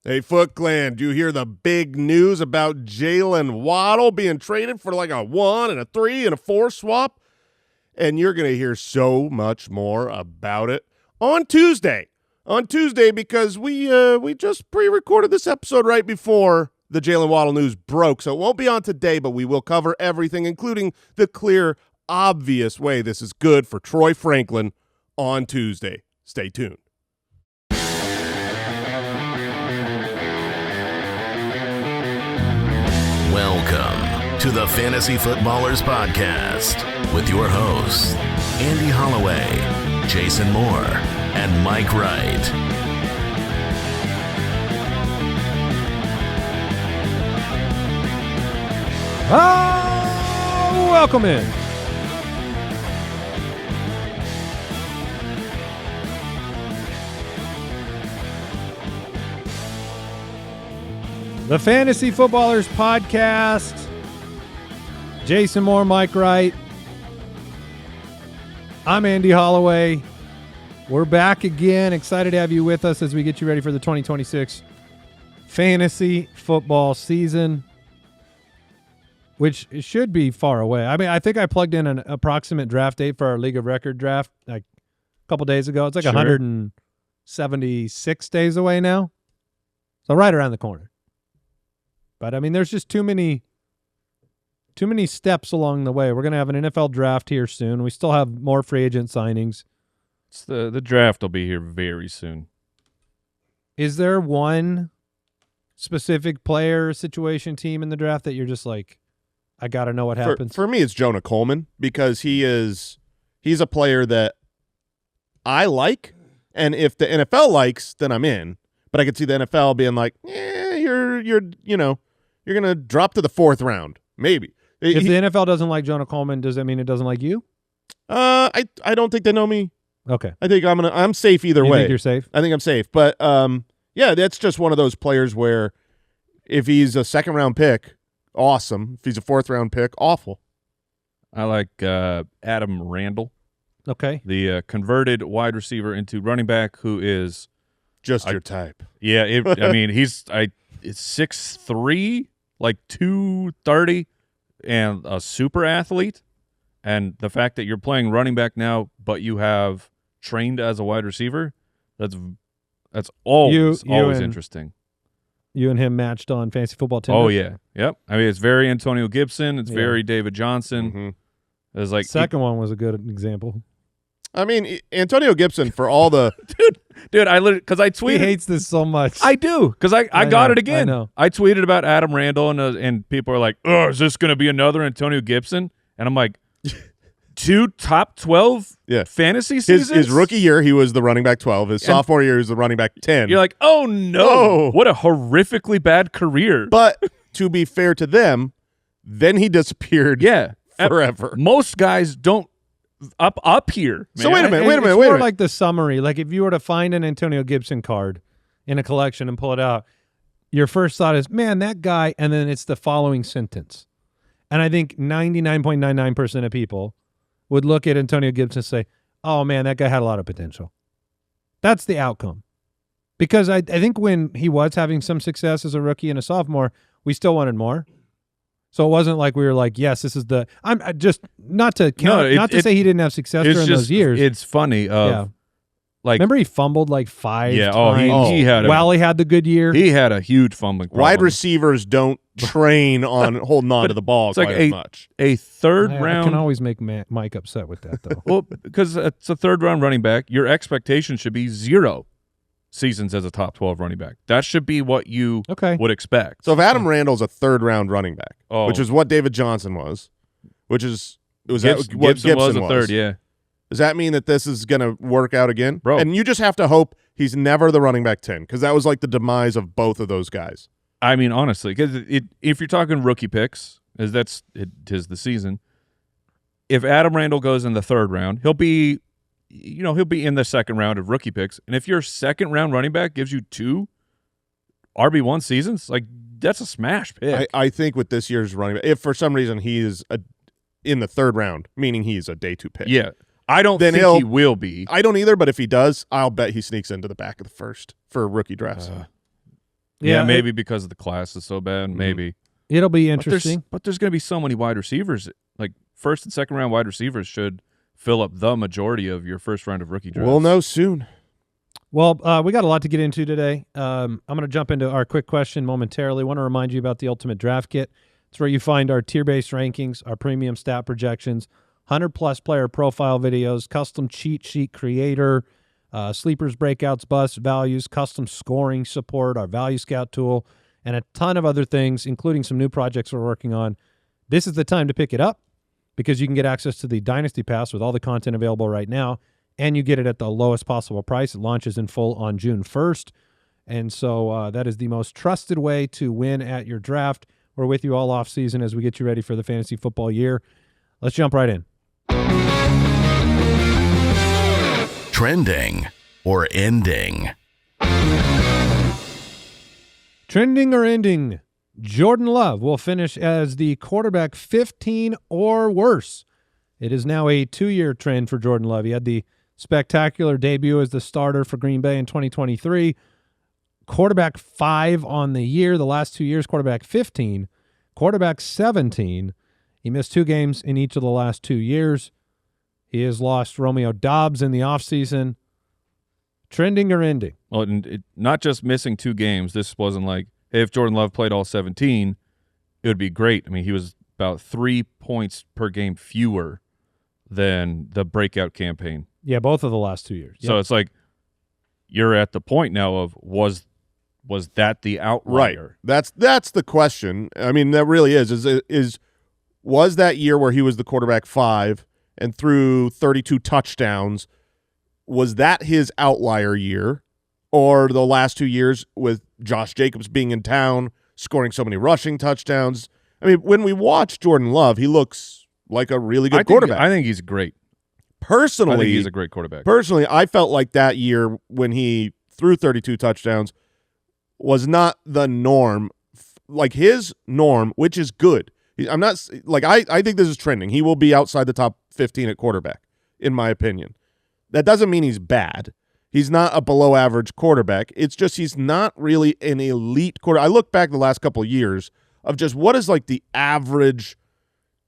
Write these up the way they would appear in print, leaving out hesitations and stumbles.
Hey, Foot Clan, do you hear the big news about Jalen Waddle being traded for like a 1 and a 3 and a 4 swap? And you're going to hear so much more about it on Tuesday. On Tuesday, because we just pre-recorded this episode right before the Jalen Waddle news broke. So it won't be on today, but we will cover everything, including the clear, obvious way this is good for Troy Franklin on Tuesday. Stay tuned. Welcome to the Fantasy Footballers Podcast with your hosts, Andy Holloway, Jason Moore, and Mike Wright. Welcome in. The Fantasy Footballers Podcast. Jason Moore, Mike Wright. I'm Andy Holloway. We're back again. Excited to have you with us as we get you ready for the 2026 fantasy football season, which should be far away. I mean, I think I plugged in an approximate draft date for our League of Record draft like a couple days ago. It's like 176 days away now. So right around the corner. But, I mean, there's just too many steps along the way. We're going to have an NFL draft here soon. We still have more free agent signings. The draft will be here very soon. Is there one specific player, situation, team in the draft that you're just like, I got to know what happens? For me, it's Jonah Coleman because he's a player that I like, and if the NFL likes, then I'm in. But I could see the NFL being like, you're going to drop to the 4th round, maybe. If the NFL doesn't like Jonah Coleman, does that mean it doesn't like you? I don't think they know me. Okay. I think I'm safe either way. You think you're safe? I think I'm safe. But yeah, that's just one of those players where if he's a 2nd-round pick, awesome. If he's a 4th-round pick, awful. I like Adam Randall. Okay. The converted wide receiver into running back who is just your type. Yeah, he's 6'3", like 230, and a super athlete. And the fact that you're playing running back now, but you have trained as a wide receiver, that's always interesting. You and him matched on Fantasy Football Tinder? Oh, yeah. Yep. I mean, it's very Antonio Gibson. It's very David Johnson. Mm-hmm. It's like second one was a good example. I mean, Antonio Gibson for all the dude, I literally because I tweeted. He hates this so much. I do because I got it again. I know. I tweeted about Adam Randall and people are like, "Oh, is this going to be another Antonio Gibson?" And I'm like, 2 top 12 fantasy seasons. His rookie year, he was the running back 12. His sophomore year, he was the running back 10. You're like, oh no, what a horrifically bad career. But to be fair to them, then he disappeared. Forever. Most guys don't. Up here. Man. So wait a minute. It's more like the summary. Like if you were to find an Antonio Gibson card in a collection and pull it out, your first thought is, man, that guy, and then it's the following sentence. And I think 99.99% of people would look at Antonio Gibson and say, oh, man, that guy had a lot of potential. That's the outcome. Because I think when he was having some success as a rookie and a sophomore, we still wanted more. So it wasn't like we were like, yes, this is the. I'm just not to count, not to say he didn't have success during those years. It's funny. Like, remember he fumbled like 5 times. He had the good year. He had a huge fumbling problem. Wide receivers don't train on holding on to the ball quite as much. A third round. I can always make Mike upset with that though. Well, because it's a 3rd round running back, your expectation should be 0 seasons as a top 12 running back. That should be what you would expect. So if Adam Randall's a 3rd round running back, which is what David Johnson was, what Gibson was a 3rd, yeah. Does that mean that this is going to work out again? Bro. And you just have to hope he's never the running back 10 because that was like the demise of both of those guys. I mean, honestly, because if you're talking rookie picks, it is the season. If Adam Randall goes in the 3rd round, he'll be in the 2nd round of rookie picks. And if your 2nd round running back gives you 2 RB1 seasons, like that's a smash pick. I think with this year's running back, if for some reason he is in the 3rd round, meaning he's a day 2 pick. Yeah. I don't think he will be. I don't either, but if he does, I'll bet he sneaks into the back of the 1st for rookie drafts. Yeah, maybe because the class is so bad. Maybe it'll be interesting. But there's going to be so many wide receivers. Like first and second round wide receivers should fill up the majority of your first round of rookie drafts. We'll know soon. Well, we got a lot to get into today. I'm going to jump into our quick question momentarily. I want to remind you about the Ultimate Draft Kit. It's where you find our tier-based rankings, our premium stat projections, 100-plus player profile videos, custom cheat sheet creator, sleepers, breakouts, busts, values, custom scoring support, our Value Scout tool, and a ton of other things, including some new projects we're working on. This is the time to pick it up because you can get access to the Dynasty Pass with all the content available right now, and you get it at the lowest possible price. It launches in full on June 1st, and so that is the most trusted way to win at your draft. We're with you all off season as we get you ready for the fantasy football year. Let's jump right in. Trending or ending? Trending or ending? Jordan Love will finish as the quarterback 15 or worse. It is now a 2-year trend for Jordan Love. He had the spectacular debut as the starter for Green Bay in 2023. Quarterback 5 on the year. The last 2 years, quarterback 15. Quarterback 17. He missed 2 games in each of the last 2 years. He has lost Romeo Doubs in the offseason. Trending or ending? Well, not just missing 2 games. This wasn't like, hey, if Jordan Love played all 17, it would be great. I mean, he was about 3 points per game fewer than the breakout campaign. Yeah, both of the last 2 years. So it's like you're at the point now of was that the outlier? Right. That's the question. I mean, that really is was that year where he was the quarterback 5 and threw 32 touchdowns, was that his outlier year? Or the last 2 years with Josh Jacobs being in town, scoring so many rushing touchdowns? I mean, when we watch Jordan Love, he looks like a really good quarterback. I think he's great. Personally, I think he's a great quarterback. Personally, I felt like that year when he threw 32 touchdowns was not the norm. Like his norm, which is good. I'm not like I think this is trending. He will be outside the top 15 at quarterback, in my opinion. That doesn't mean he's bad. He's not a below average quarterback. It's just he's not really an elite quarterback. I look back the last couple of years of just what is like the average,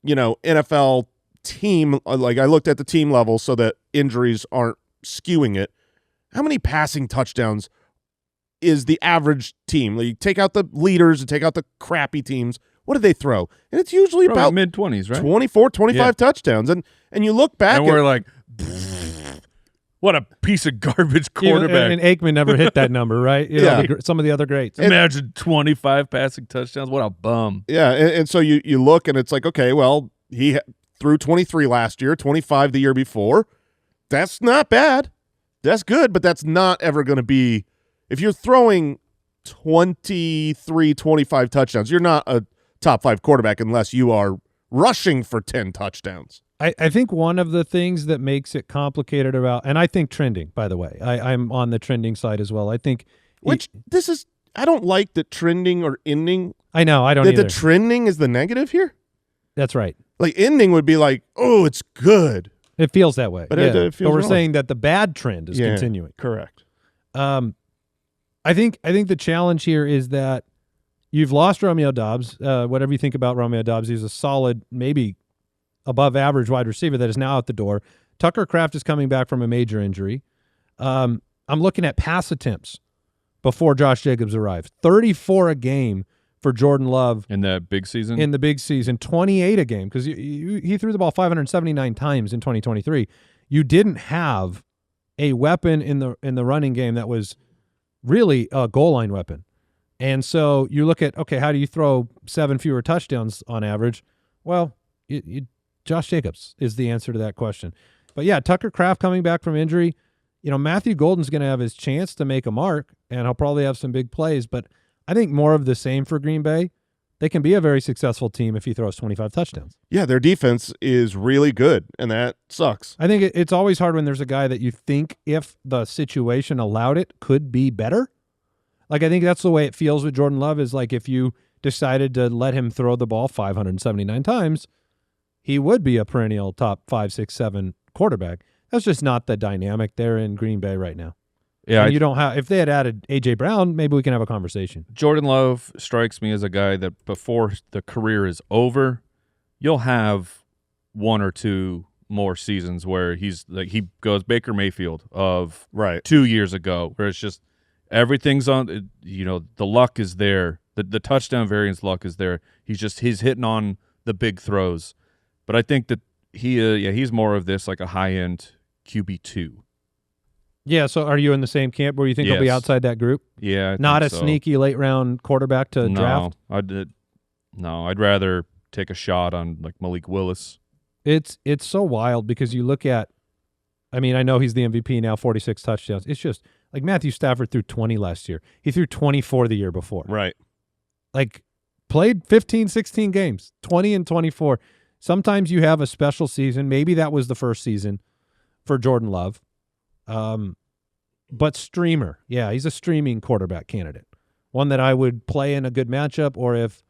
NFL team. Like I looked at the team level so that injuries aren't skewing it. How many passing touchdowns is the average team? Like, you take out the leaders and take out the crappy teams. What do they throw? And it's usually Probably about mid-20s, right? 24, 25 touchdowns. And you look back and we're like, what a piece of garbage quarterback. And Aikman never hit that number, right? Some of the other greats. Imagine 25 passing touchdowns. What a bum. Yeah, and so you look and it's like, okay, well, he threw 23 last year, 25 the year before. That's not bad. That's good, but that's not ever going to be – if you're throwing 23, 25 touchdowns, you're not a top 5 quarterback unless you are rushing for 10 touchdowns. I think one of the things that makes it complicated about – and I think trending, by the way. I'm on the trending side as well. I think – I don't like that trending or ending. I know, I don't either. The trending is the negative here? That's right. Like ending would be like, oh, it's good. It feels that way. But, yeah. it feels but we're wrong. saying that the bad trend is continuing. Correct. I think the challenge here is that you've lost Romeo Doubs. Whatever you think about Romeo Doubs, he's a solid, maybe above average wide receiver that is now out the door. Tucker Kraft is coming back from a major injury. I'm looking at pass attempts before Josh Jacobs arrived. 34 a game for Jordan Love. In the big season? In the big season. 28 a game because he threw the ball 579 times in 2023. You didn't have a weapon in the running game that was really a goal line weapon. And so you look at, okay, how do you throw 7 fewer touchdowns on average? Well, Josh Jacobs is the answer to that question. But yeah, Tucker Kraft coming back from injury. Matthew Golden's going to have his chance to make a mark, and he'll probably have some big plays. But I think more of the same for Green Bay. They can be a very successful team if he throws 25 touchdowns. Yeah, their defense is really good, and that sucks. I think it's always hard when there's a guy that you think, if the situation allowed it, could be better. Like, I think that's the way it feels with Jordan Love, is like if you decided to let him throw the ball 579 times, he would be a perennial top 5, 6, 7 quarterback. That's just not the dynamic there in Green Bay right now. Yeah, And you don't have. If they had added A.J. Brown, maybe we can have a conversation. Jordan Love strikes me as a guy that before the career is over, you'll have one or two more seasons where he goes Baker Mayfield of 2 years ago, where it's just everything's on. The luck is there. The touchdown variance luck is there. He's hitting on the big throws, but I think that he's more of this like a high end QB2. Yeah, so are you in the same camp where you think he'll be outside that group? Yeah, not a so. Sneaky late round quarterback to draft. I'd rather take a shot on like Malik Willis. It's so wild because you look at, I mean, I know he's the MVP now, 46 touchdowns. It's just like Matthew Stafford threw 20 last year. He threw 24 the year before. Right. Like played 15, 16 games, 20 and 24. Sometimes you have a special season. Maybe that was the first season for Jordan Love. But streamer. Yeah, he's a streaming quarterback candidate. One that I would play in a good matchup, or if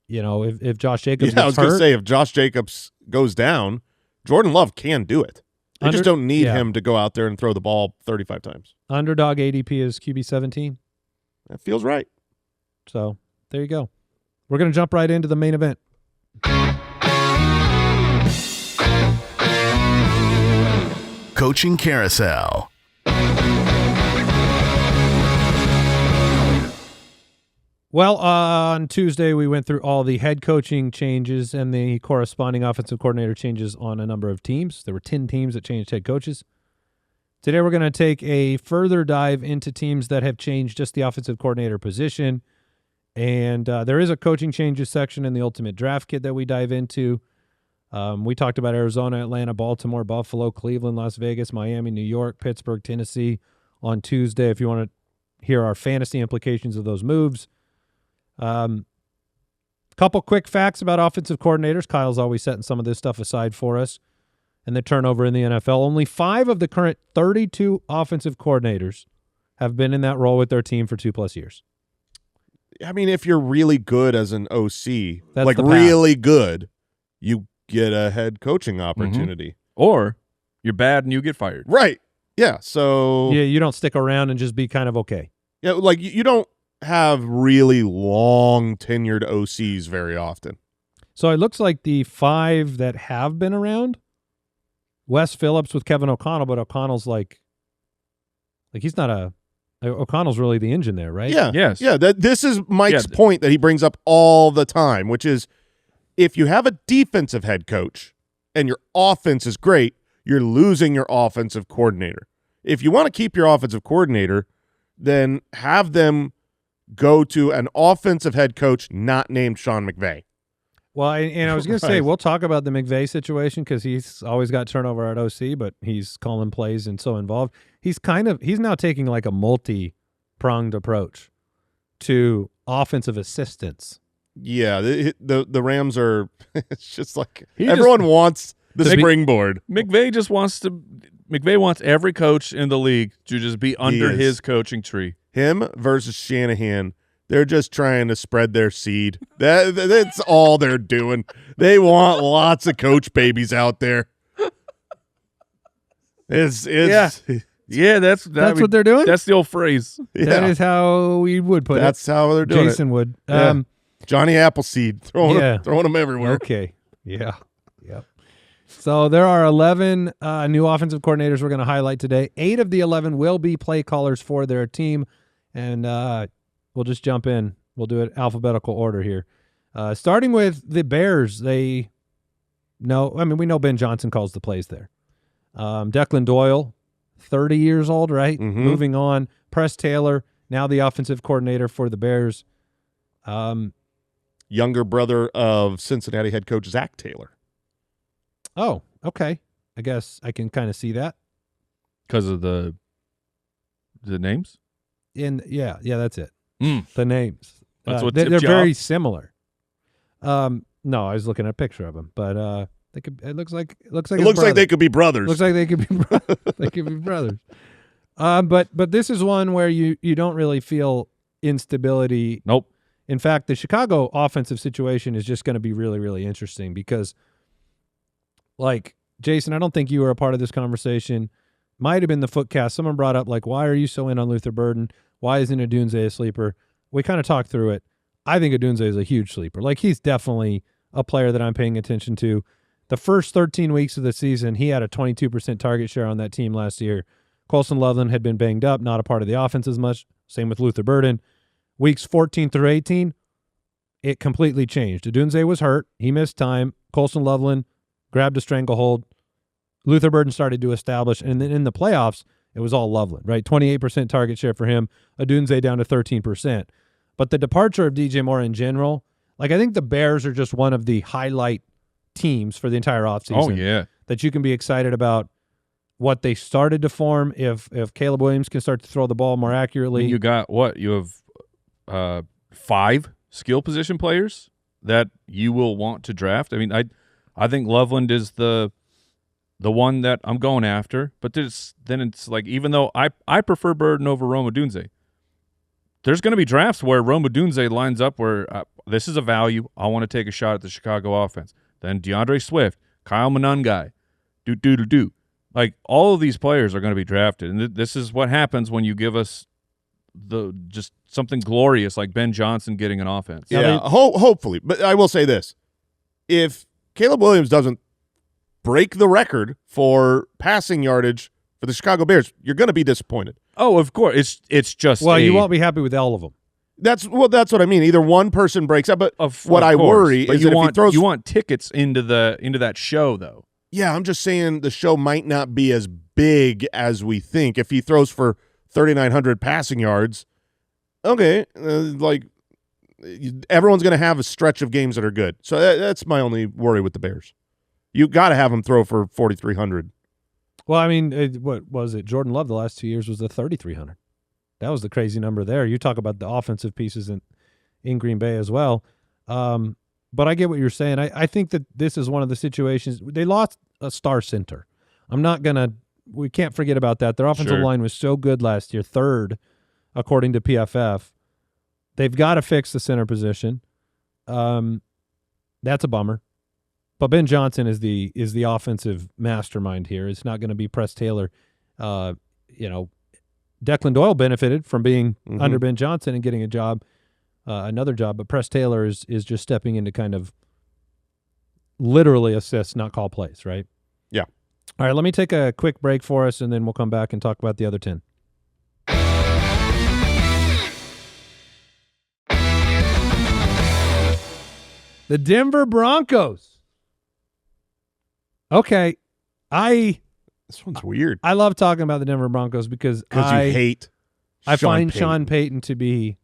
Josh Jacobs gets I was going to hurt. say, if Josh Jacobs goes down, Jordan Love can do it. They just don't need him to go out there and throw the ball 35 times. Underdog ADP is QB 17. That feels right. So there you go. We're going to jump right into the main event. Coaching Carousel. Well, on Tuesday, we went through all the head coaching changes and the corresponding offensive coordinator changes on a number of teams. There were 10 teams that changed head coaches. Today, we're going to take a further dive into teams that have changed just the offensive coordinator position. And there is a coaching changes section in the Ultimate Draft Kit that we dive into. We talked about Arizona, Atlanta, Baltimore, Buffalo, Cleveland, Las Vegas, Miami, New York, Pittsburgh, Tennessee on Tuesday. If you want to hear our fantasy implications of those moves. Couple quick facts about offensive coordinators. Kyle's always setting some of this stuff aside for us. And the turnover in the NFL. Only 5 of the current 32 offensive coordinators have been in that role with their team for 2+ years. I mean, if you're really good as an OC, That's like the path. really good, you get a head coaching opportunity. Or you're bad and you get fired. Right. Yeah. So Yeah, you don't stick around and just be kind of okay. yeah, like you don't have really long tenured OCs very often. So it looks like the 5 that have been around, Wes Phillips with Kevin O'Connell, but O'Connell's like he's not O'Connell's really the engine there, right? Yeah. Yes. Yeah. This is Mike's point that he brings up all the time, which is if you have a defensive head coach and your offense is great, you're losing your offensive coordinator. If you want to keep your offensive coordinator, then have them go to an offensive head coach not named Sean McVay. Well, and I was going to say, we'll talk about the McVay situation because he's always got turnover at OC, but he's calling plays and so involved. He's now taking like a multi-pronged approach to offensive assistants. Yeah, the Rams are – it's just like everyone wants the springboard. McVay wants every coach in the league to just be under his coaching tree. Him versus Shanahan. They're just trying to spread their seed. That's all they're doing. They want lots of coach babies out there. That's what they're doing? That's the old phrase. Yeah. That is how we would put That's how they're doing Jason would. Yeah. Johnny Appleseed, throwing them everywhere. Okay. Yeah. Yep. So there are 11 new offensive coordinators we're going to highlight today. 8 of the 11 will be play callers for their team. And we'll just jump in. We'll do it alphabetical order here. Starting with the Bears, we know Ben Johnson calls the plays there. Declan Doyle, 30 years old, right? Mm-hmm. Moving on. Press Taylor, now the offensive coordinator for the Bears. Younger brother of Cincinnati head coach Zach Taylor. Oh, okay. I guess I can kind of see that. Because of the names? Yeah, that's it. The names. That's what they're tipped you very off? similar. No, I was looking at a picture of them, but it looks like they could be brothers. Looks like they could be they could be brothers. But this is one where you don't really feel instability. Nope. In fact, the Chicago offensive situation is just going to be really, really interesting because, like, Jason, I don't think you were a part of this conversation. might have been the footcast. Someone brought up, like, why are you so in on Luther Burden? Why isn't Odunze a sleeper? We kind of talked through it. I think Odunze is a huge sleeper. Like, he's definitely a player that I'm paying attention to. The first 13 weeks of the season, he had a 22% target share on that team last year. Colson Loveland had been banged up, not a part of the offense as much. Same with Luther Burden. Weeks 14 through 18, it completely changed. Odunze was hurt. He missed time. Colson Loveland grabbed a stranglehold. Luther Burden started to establish, and then in the playoffs, it was all Loveland, right? 28% target share for him. Odunze down to 13%. But the departure of DJ Moore in general, like, I think the Bears are just one of the highlight teams for the entire offseason. Oh, yeah. That you can be excited about what they started to form if Caleb Williams can start to throw the ball more accurately. You got what? You have 5 skill position players that you will want to draft. I mean, I think Loveland is the one that I'm going after, but then it's like, even though I prefer Burden over Rome Odunze, there's going to be drafts where Rome Odunze lines up where this is a value. I want to take a shot at the Chicago offense. Then DeAndre Swift, Kyle Monangai, do. Like, all of these players are going to be drafted, and this is what happens when you give us just something glorious like Ben Johnson getting an offense. Yeah, hopefully. But I will say this. If Caleb Williams doesn't break the record for passing yardage for the Chicago Bears, you're going to be disappointed. Oh, of course. It's just you won't be happy with all of them. That's what I mean. Either one person breaks up, but what I worry is that if he throws, you want tickets into that show, though. Yeah, I'm just saying the show might not be as big as we think. If he throws for 3,900 passing yards, okay, like, everyone's going to have a stretch of games that are good. So that's my only worry with the Bears. You got to have him throw for 4,300. Well, I mean, what was it? Jordan Love the last 2 years was the 3,300. That was the crazy number there. You talk about the offensive pieces in Green Bay as well. But I get what you're saying. I think that this is one of the situations. They lost a star center. We can't forget about that. Their offensive line was so good last year, 3rd, according to PFF. They've got to fix the center position. That's a bummer. But Ben Johnson is the offensive mastermind here. It's not going to be Press Taylor. Declan Doyle benefited from being under Ben Johnson and getting another job, but Press Taylor is just stepping in to kind of literally assist, not call plays, right? Yeah. All right, let me take a quick break for us, and then we'll come back and talk about the other 10. The Denver Broncos. Okay, this one's weird. I love talking about the Denver Broncos because you hate I find Payton. Sean Payton to be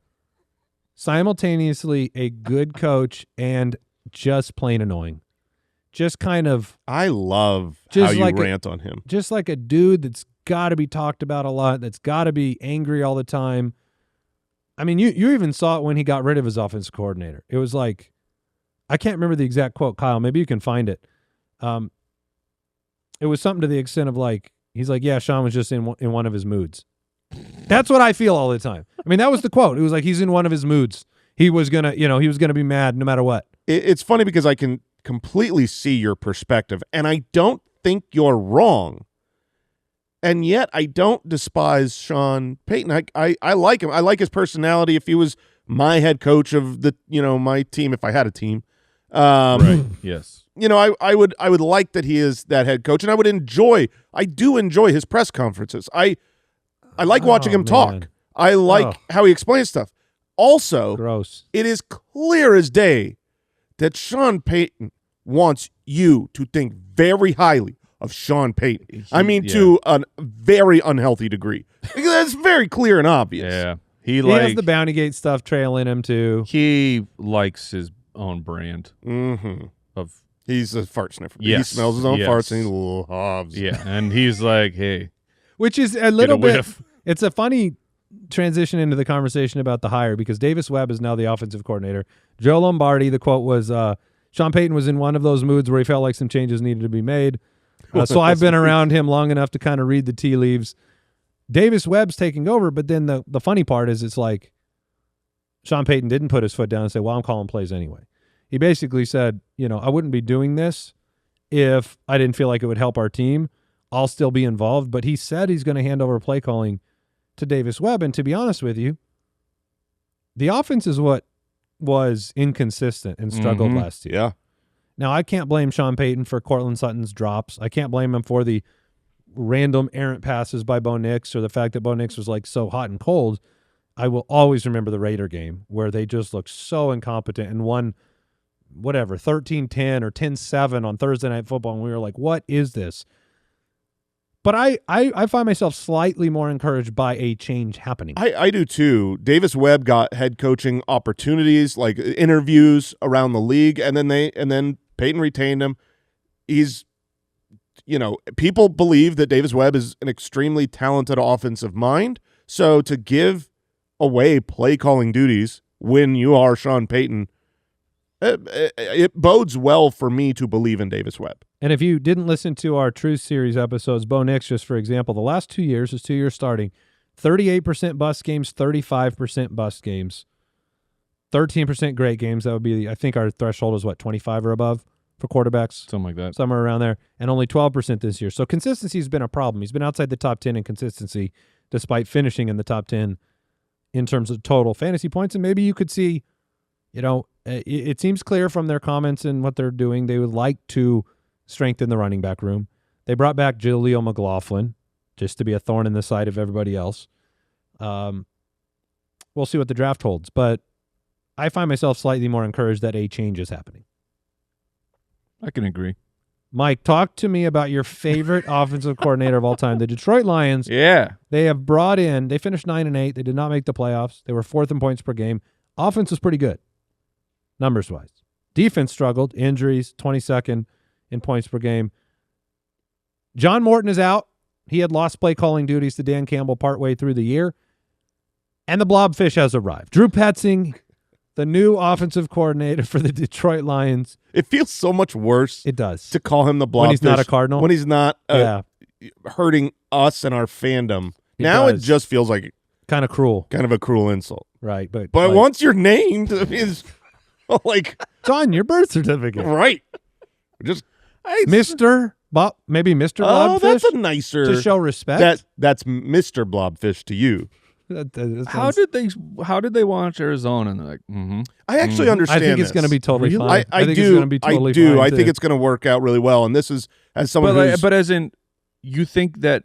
simultaneously a good coach and just plain annoying. Just kind of. I love just how you rant on him. Just like a dude that's got to be talked about a lot, that's got to be angry all the time. I mean, you even saw it when he got rid of his offensive coordinator. It was like, I can't remember the exact quote, Kyle. Maybe you can find it. It was something to the extent of like, he's like, yeah, Sean was just in one of his moods. That's what I feel all the time. I mean, that was the quote. It was like, he's in one of his moods. He was going to be mad no matter what. It's funny because I can completely see your perspective, and I don't think you're wrong. And yet I don't despise Sean Payton. I like him. I like his personality. If he was my head coach of my team, if I had a team, right. Yes. I would like that he is that head coach, and I do enjoy his press conferences. I like watching him talk. I like how he explains stuff. Also, gross. It is clear as day that Sean Payton wants you to think very highly of Sean Payton. To a very unhealthy degree. That's very clear and obvious. Yeah. He has the Bounty Gate stuff trailing him too. He likes his own brand. Mm-hmm. He's a fart sniffer. Yes. He smells his own farts and he loves. Yeah, and he's like, hey. Which is a little bit whiff. It's a funny transition into the conversation about the hire because Davis Webb is now the offensive coordinator. Joe Lombardi, the quote was, Sean Payton was in one of those moods where he felt like some changes needed to be made. So I've been around him long enough to kind of read the tea leaves. Davis Webb's taking over, but then the funny part is it's like Sean Payton didn't put his foot down and say, well, I'm calling plays anyway. He basically said, I wouldn't be doing this if I didn't feel like it would help our team. I'll still be involved. But he said he's going to hand over play calling to Davis Webb. And to be honest with you, the offense is what was inconsistent and struggled last year. Yeah. Now, I can't blame Sean Payton for Cortland Sutton's drops. I can't blame him for the random errant passes by Bo Nix or the fact that Bo Nix was like so hot and cold. I will always remember the Raider game where they just looked so incompetent and won, 13-10 or 10-7 on Thursday Night Football, and we were like, what is this? But I find myself slightly more encouraged by a change happening. I do too. Davis Webb got head coaching opportunities, like interviews around the league, and then Peyton retained him. He's, people believe that Davis Webb is an extremely talented offensive mind. So to give away play calling duties when you are Sean Payton, it bodes well for me to believe in Davis Webb. And if you didn't listen to our Truth Series episodes, Bo Nix, just for example, the last 2 years, his 2 years starting, 38% bust games, 35% bust games, 13% great games. That would be, I think our threshold is 25 or above for quarterbacks? Something like that. Somewhere around there. And only 12% this year. So consistency has been a problem. He's been outside the top 10 in consistency despite finishing in the top 10 in terms of total fantasy points. And maybe you could see, it seems clear from their comments and what they're doing, they would like to strengthen the running back room. They brought back Jaleel McLaughlin just to be a thorn in the side of everybody else. We'll see what the draft holds, but I find myself slightly more encouraged that a change is happening. I can agree. Mike, talk to me about your favorite offensive coordinator of all time, the Detroit Lions. Yeah. They have they finished 9-8. They did not make the playoffs. They were 4th in points per game. Offense was pretty good, numbers-wise. Defense struggled, injuries, 22nd in points per game. John Morton is out. He had lost play calling duties to Dan Campbell partway through the year. And the blobfish has arrived. Drew Petzing, the new offensive coordinator for the Detroit Lions. It feels so much worse. It does. To call him the blobfish. When he's not a Cardinal? When he's not hurting us and our fandom. Now it just feels like kind of cruel. Kind of a cruel insult. Right. But once you're named, it's like it's on your birth certificate. Right. Just Mr. Bob, maybe Mr. Blobfish. Oh, that's a nicer to show respect. That's Mr. Blobfish to you. How did they watch Arizona and they're like, I actually understand. I think it's going to be totally fine. I think do. It's going to be totally I do. fine I too. think it's going to work out really well. And this is as someone but as in, you think that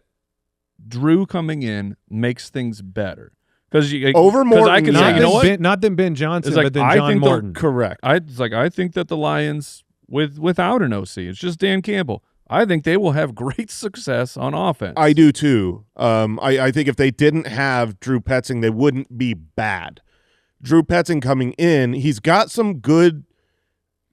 Drew coming in makes things better because over Morton. I can say, you know what? Not than Ben Johnson, like, but then I John think Morton. Correct. I think that the Lions without an OC, it's just Dan Campbell. I think they will have great success on offense. I do too. I think if they didn't have Drew Petzing, they wouldn't be bad. Drew Petzing coming in, he's got some good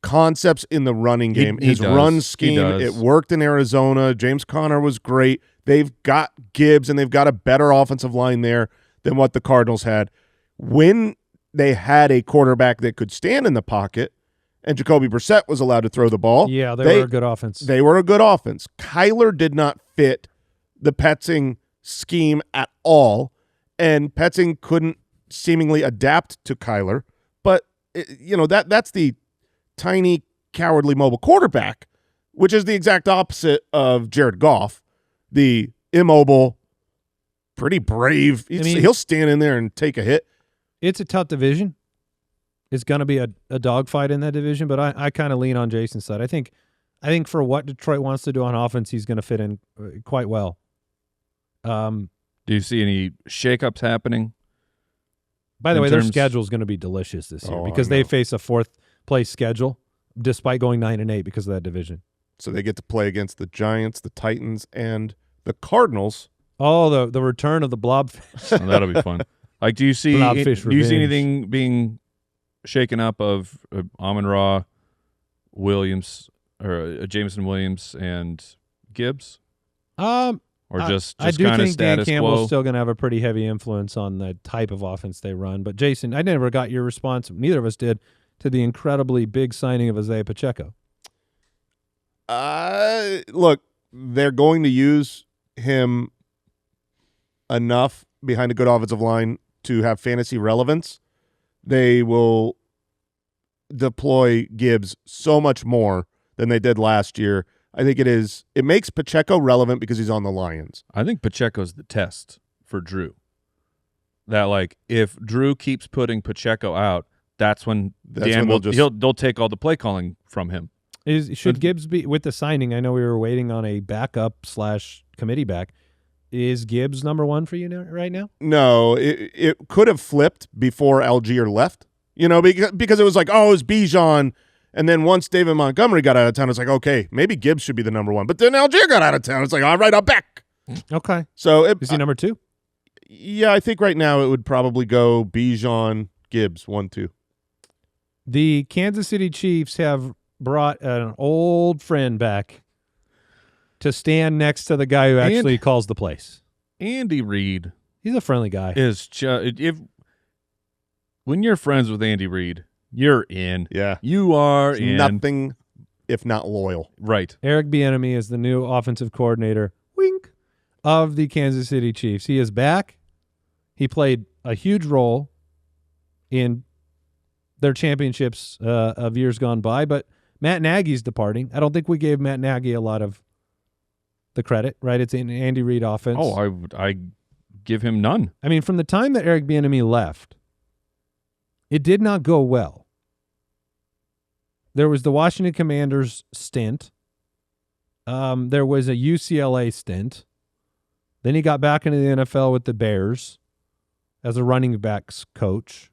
concepts in the running game. His run scheme, it worked in Arizona. James Conner was great. They've got Gibbs, and they've got a better offensive line there than what the Cardinals had. When they had a quarterback that could stand in the pocket, and Jacoby Brissett was allowed to throw the ball. Yeah, they were a good offense. They were a good offense. Kyler did not fit the Petzing scheme at all, and Petzing couldn't seemingly adapt to Kyler. But, that's the tiny, cowardly mobile quarterback, which is the exact opposite of Jared Goff, the immobile, pretty brave. He'll stand in there and take a hit. It's a tough division. It's going to be a dogfight in that division, but I kind of lean on Jason's side. I think for what Detroit wants to do on offense, he's going to fit in quite well. Do you see any shakeups happening? By the way, their schedule is going to be delicious this year because they face a 4th-place schedule despite going 9-8 because of that division. So they get to play against the Giants, the Titans, and the Cardinals. Oh, the return of the blobfish. Oh, that'll be fun. Like, do you see anything being shaken up of Amon-Ra, Williams, or Jameson Williams and Gibbs? Or just I do kind of think Dan status Campbell's quo? still going to have a pretty heavy influence on the type of offense they run. But Jason, I never got your response. Neither of us did to the incredibly big signing of Isaiah Pacheco. Look, they're going to use him enough behind a good offensive line to have fantasy relevance. They will deploy Gibbs so much more than they did last year. I think it makes Pacheco relevant because he's on the Lions. I think Pacheco's the test for Drew. That, like, if Drew keeps putting Pacheco out, that's when they'll take all the play calling from him. Should Gibbs be with the signing? I know we were waiting on a backup / committee back. Is Gibbs number one for you right now? No, it could have flipped before Algier left. Because it was like, oh, it's Bijan. And then once David Montgomery got out of town, it's like, okay, maybe Gibbs should be the number one. But then Algier got out of town. It's like, all right, I'm back. Okay. So is he number two? Yeah, I think right now it would probably go Bijan, Gibbs, 1, 2. The Kansas City Chiefs have brought an old friend back to stand next to the guy who actually calls the plays. Andy Reid. He's a friendly guy. When you're friends with Andy Reid, you're in. Yeah. You are in. Nothing if not loyal. Right. Eric Bieniemy is the new offensive coordinator, wink, of the Kansas City Chiefs. He is back. He played a huge role in their championships of years gone by, but Matt Nagy's departing. I don't think we gave Matt Nagy a lot of the credit, right? It's an Andy Reid offense. Oh, I give him none. I mean, from the time that Eric Bieniemy left, it did not go well. There was the Washington Commanders stint. There was a UCLA stint. Then he got back into the NFL with the Bears as a running backs coach.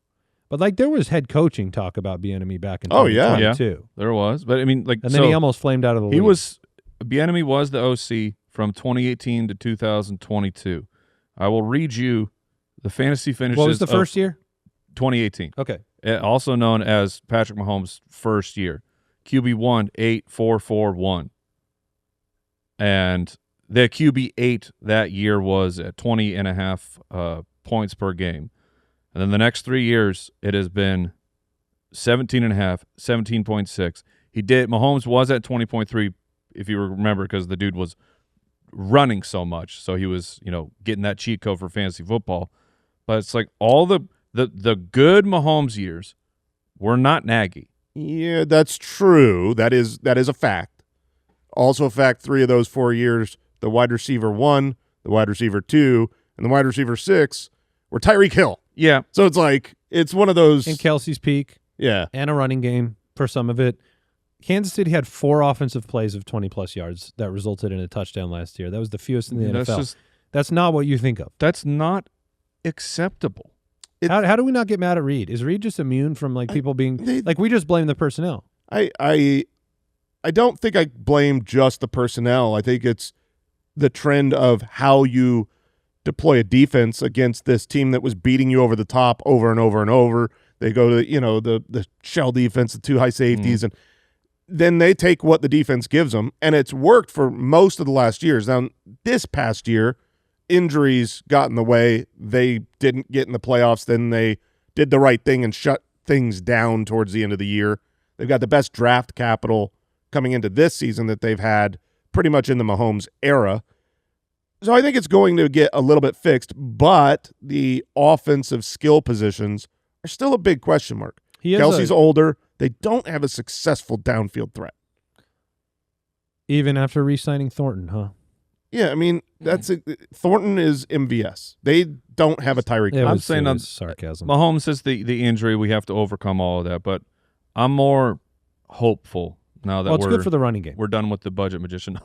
But, like, there was head coaching talk about Bieniemy back in 2022. Yeah, there was. But, I mean, like, and then he almost flamed out of the league. Bieniemy was the OC from 2018 to 2022. I will read you the fantasy finishes. What was the first year? 2018. Okay. Also known as Patrick Mahomes' first year. QB1, 8-4-4-1. And the QB8 that year was at 20.5 points per game. And then the next 3 years, it has been 17.5, 17.6. Mahomes was at 20.3, if you remember, because the dude was running so much. So he was, getting that cheat code for fantasy football. But it's like all the good Mahomes years were not Nagy. Yeah, that's true. That is a fact. Also a fact, 3 of those 4 years, the wide receiver 1, the wide receiver 2, and the wide receiver 6 were Tyreek Hill. Yeah. So it's like, it's one of those. And Kelsey's peak. Yeah. And a running game for some of it. Kansas City had 4 offensive plays of 20-plus yards that resulted in a touchdown last year. That was the fewest in the NFL. That's not what you think of. That's not acceptable. How do we not get mad at Reid? Is Reid just immune from people being we just blame the personnel? I don't think I blame just the personnel. I think it's the trend of how you deploy a defense against this team that was beating you over the top over and over and over. They go to the shell defense, the 2 high safeties, and then they take what the defense gives them, and it's worked for most of the last years. Now, this past year, injuries got in the way. They didn't get in the playoffs. Then they did the right thing and shut things down towards the end of the year. They've got the best draft capital coming into this season that they've had pretty much in the Mahomes era. So I think it's going to get a little bit fixed, but the offensive skill positions are still a big question mark. Kelsey's older. They don't have a successful downfield threat. Even after re-signing Thornton, huh? Yeah, I mean, Thornton is MVS. They don't have a Tyreek. I'm saying that's sarcasm. Mahomes is the injury. We have to overcome all of that, but I'm more hopeful now that it's good for the running game. We're done with the budget magician.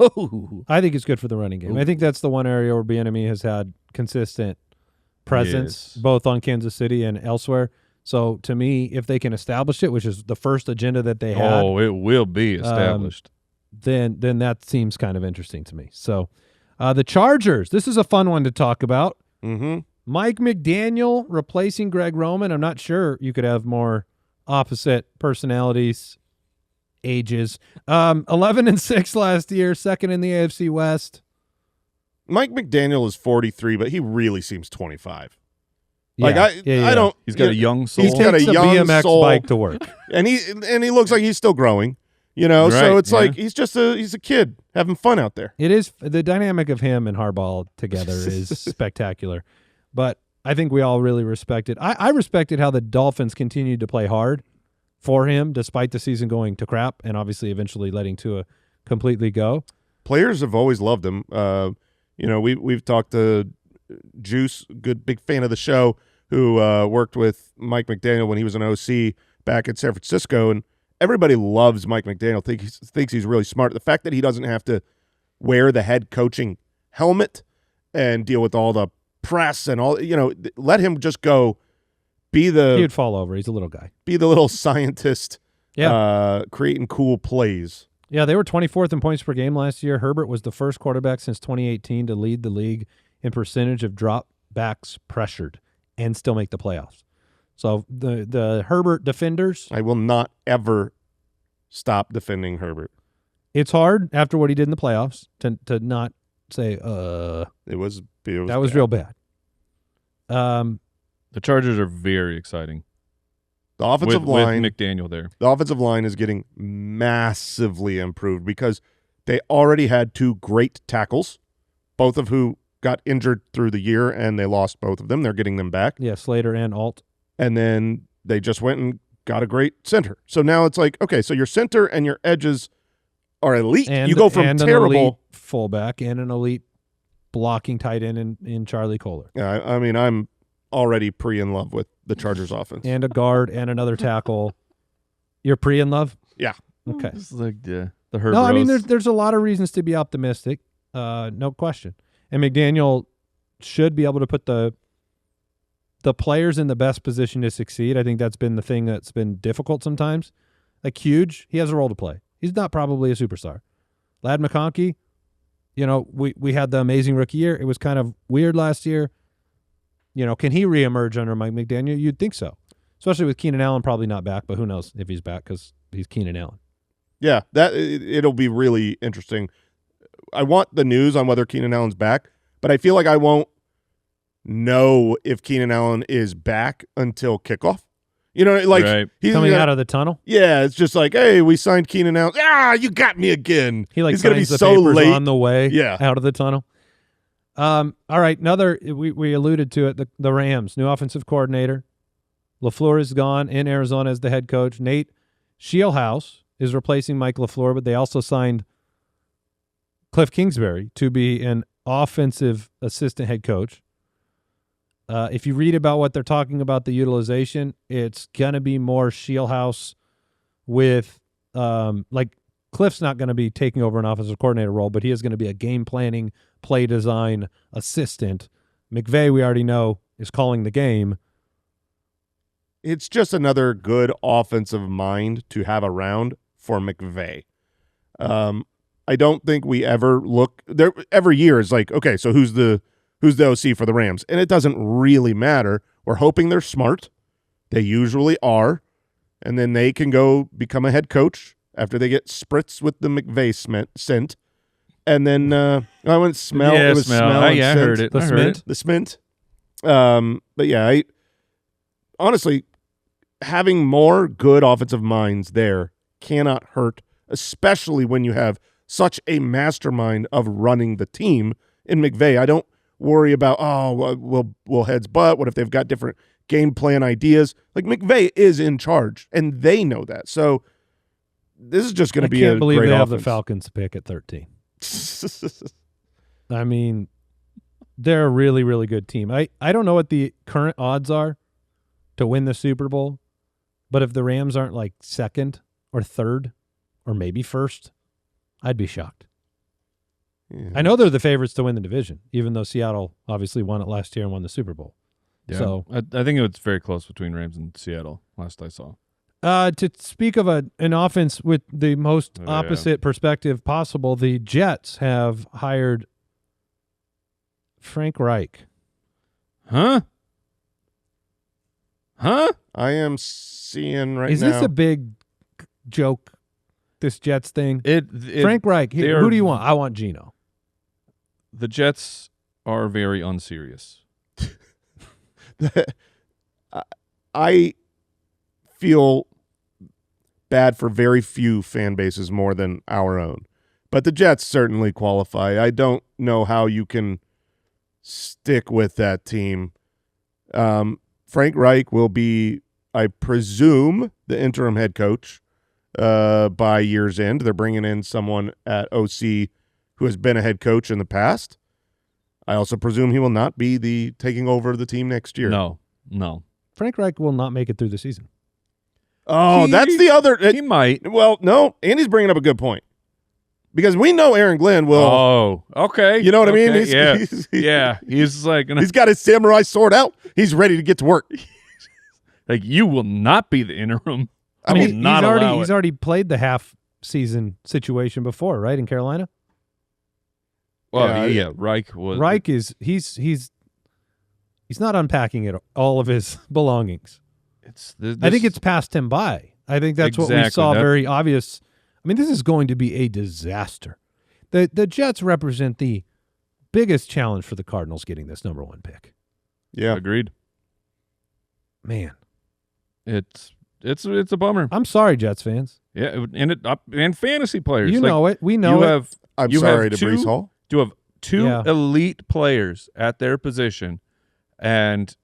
I think it's good for the running game. I think that's the one area where Bieniemy has had consistent presence, both on Kansas City and elsewhere. So to me, if they can establish it, which is the first agenda that they had, it will be established. Then that seems kind of interesting to me. So the Chargers, this is a fun one to talk about. Mm-hmm. Mike McDaniel replacing Greg Roman. I'm not sure you could have more opposite personalities, ages. 11-6 last year, second in the AFC West. Mike McDaniel is 43, but he really seems 25. Yeah, I don't. He's got a young soul. He takes a BMX bike to work, and he looks like he's still growing. Right, so it's like he's a kid having fun out there. It is the dynamic of him and Harbaugh together is spectacular, but I think we all really respect it. I respected how the Dolphins continued to play hard for him despite the season going to crap and obviously eventually leading to a completely go. Players have always loved him. We've talked to Juice, good big fan of the show, who worked with Mike McDaniel when he was an OC back in San Francisco, and everybody loves Mike McDaniel. Thinks he's really smart. The fact that he doesn't have to wear the head coaching helmet and deal with all the press and all, let him just go be the. He would fall over. He's a little guy. Be the little scientist. Yeah. Creating cool plays. Yeah, they were 24th in points per game last year. Herbert was the first quarterback since 2018 to lead the league in percentage of dropbacks pressured and still make the playoffs. So the Herbert defenders. I will not ever stop defending Herbert. It's hard after what he did in the playoffs to not say, It was that was real bad. The Chargers are very exciting. The offensive line, with McDaniel there. The offensive line is getting massively improved because they already had two great tackles, both of who got injured through the year, and they lost both of them. They're getting them back. Yeah, Slater and Alt. And then they just went and got a great center. So now it's like, okay, so your center and your edges are elite. And, you go from and terrible an elite fullback and an elite blocking tight end in Charlie Kohler. I mean, I'm already in love with the Chargers offense. And a guard and another tackle. You're in love? Yeah. Okay. It's like the Herbert. No, I mean there's a lot of reasons to be optimistic. No question. And McDaniel should be able to put the players in the best position to succeed. I think that's been the thing that's been difficult sometimes. Like Huge, he has a role to play. He's not probably a superstar. Ladd McConkey, we had the amazing rookie year. It was kind of weird last year. Can he reemerge under Mike McDaniel? You'd think so, especially with Keenan Allen probably not back, but who knows if he's back because he's Keenan Allen. Yeah, it'll be really interesting. I want the news on whether Keenan Allen's back, but I feel like I won't know if Keenan Allen is back until kickoff. Right. He's coming out of the tunnel. Yeah, it's just like, hey, we signed Keenan Allen. You got me again. He's going to be the so papers late on the way. Yeah. Out of the tunnel. All right, we alluded to it. The Rams, new offensive coordinator. LaFleur is gone in Arizona as the head coach. Nate Scheelhaase is replacing Mike LaFleur, but they also signed Cliff Kingsbury to be an offensive assistant head coach. If you read about what they're talking about the utilization, it's going to be more Scheelhaase with Cliff's not going to be taking over an offensive coordinator role, but he is going to be a game planning, play design assistant. McVay, we already know, is calling the game. It's just another good offensive mind to have around for McVay. I don't think we ever look there. Every year is like, okay, so who's the OC for the Rams? And it doesn't really matter. We're hoping they're smart. They usually are. And then they can go become a head coach after they get spritzed with the McVay scent. And then I went smell. Yeah, it was smell. I and heard scent. it. I heard it. The smint. But yeah, I honestly, having more good offensive minds there cannot hurt, especially when you have such a mastermind of running the team in McVay. I don't worry about, will heads butt? What if they've got different game plan ideas? Like, McVay is in charge, and they know that. So this is just going to be a great offense. I can't believe they have the Falcons pick at 13. I mean, they're a really, really good team. I don't know what the current odds are to win the Super Bowl, but if the Rams aren't like second or third or maybe first, I'd be shocked. Yeah. I know they're the favorites to win the division, even though Seattle obviously won it last year and won the Super Bowl. Yeah. So I think it was very close between Rams and Seattle last I saw. to speak of an offense with the most opposite perspective possible, the Jets have hired Frank Reich. Huh? I am seeing right now. Is this a big joke, this Jets thing? It Frank Reich, who do you want? I want Geno. The Jets are very unserious. I feel bad for very few fan bases more than our own. But the Jets certainly qualify. I don't know how you can stick with that team. Frank Reich will be, I presume, the interim head coach. by year's end. They're bringing in someone at OC who has been a head coach in the past. I also presume he will not be taking over the team next year. No. Frank Reich will not make it through the season. Oh, that's the other. He might. Well, no, Andy's bringing up a good point. Because we know Aaron Glenn will. Oh, okay. You know what I mean? He's like, he's got his samurai sword out. He's ready to get to work. like, you will not be the interim. I mean, not he's already played the half season situation before, right, in Carolina? Well, yeah, Reich was. Reich is he's not unpacking it all of his belongings. I think it's passed him by. I think that's what we saw very obvious. I mean, this is going to be a disaster. The Jets represent the biggest challenge for the Cardinals getting this number 1 pick. Yeah, agreed. Man, it's a bummer. I'm sorry, Jets fans. Yeah, and fantasy players. You know it. We know it. I'm sorry to Breece Hall. You have two elite players at their position, and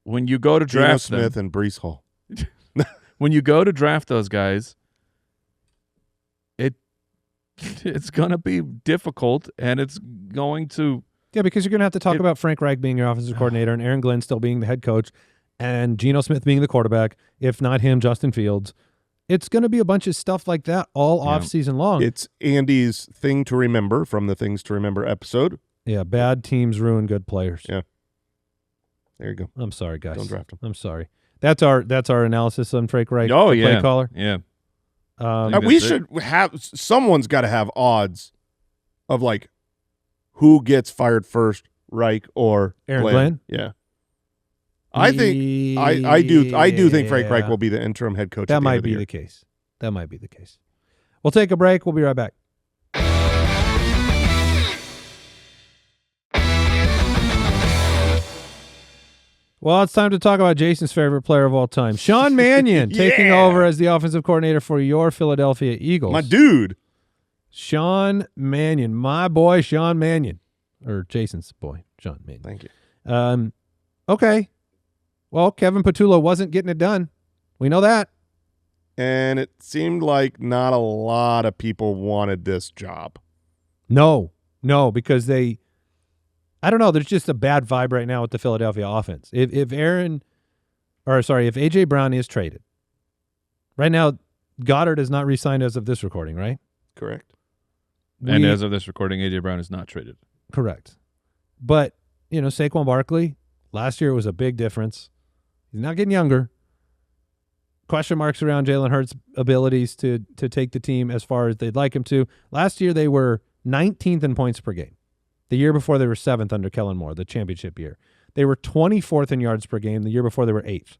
when you go to draft Geno Smith and Breece Hall. When you go to draft those guys, it's going to be difficult, and it's going to because you're going to have to talk about Frank Reich being your offensive coordinator and Aaron Glenn still being the head coach and Geno Smith being the quarterback, if not him, Justin Fields. It's going to be a bunch of stuff like that all off season long. It's Andy's thing to remember from the Things to Remember episode. Yeah, bad teams ruin good players. Yeah. There you go. I'm sorry, guys. Don't draft him. I'm sorry. That's our analysis on Frank Reich. Oh, yeah. Play caller. Yeah. We should have – someone's got to have odds of, like, who gets fired first, Reich or Aaron Glenn? Yeah. I think I do think Frank Reich will be the interim head coach. That might be the case. That might be the case. We'll take a break. We'll be right back. Well, it's time to talk about Jason's favorite player of all time, Sean Mannion, taking over as the offensive coordinator for your Philadelphia Eagles. My dude. Sean Mannion, my boy Sean Mannion, or Jason's boy, Sean Mannion. Thank you. Okay. Well, Kevin Patullo wasn't getting it done. We know that. And it seemed like not a lot of people wanted this job. No, because I don't know. There's just a bad vibe right now with the Philadelphia offense. If AJ Brown is traded, right now, Goddard is not re-signed as of this recording, right? Correct. And as of this recording, AJ Brown is not traded. Correct. But, Saquon Barkley, last year was a big difference. He's not getting younger. Question marks around Jalen Hurts' abilities to take the team as far as they'd like him to. Last year, they were 19th in points per game. The year before, they were 7th under Kellen Moore, the championship year. They were 24th in yards per game. The year before, they were 8th.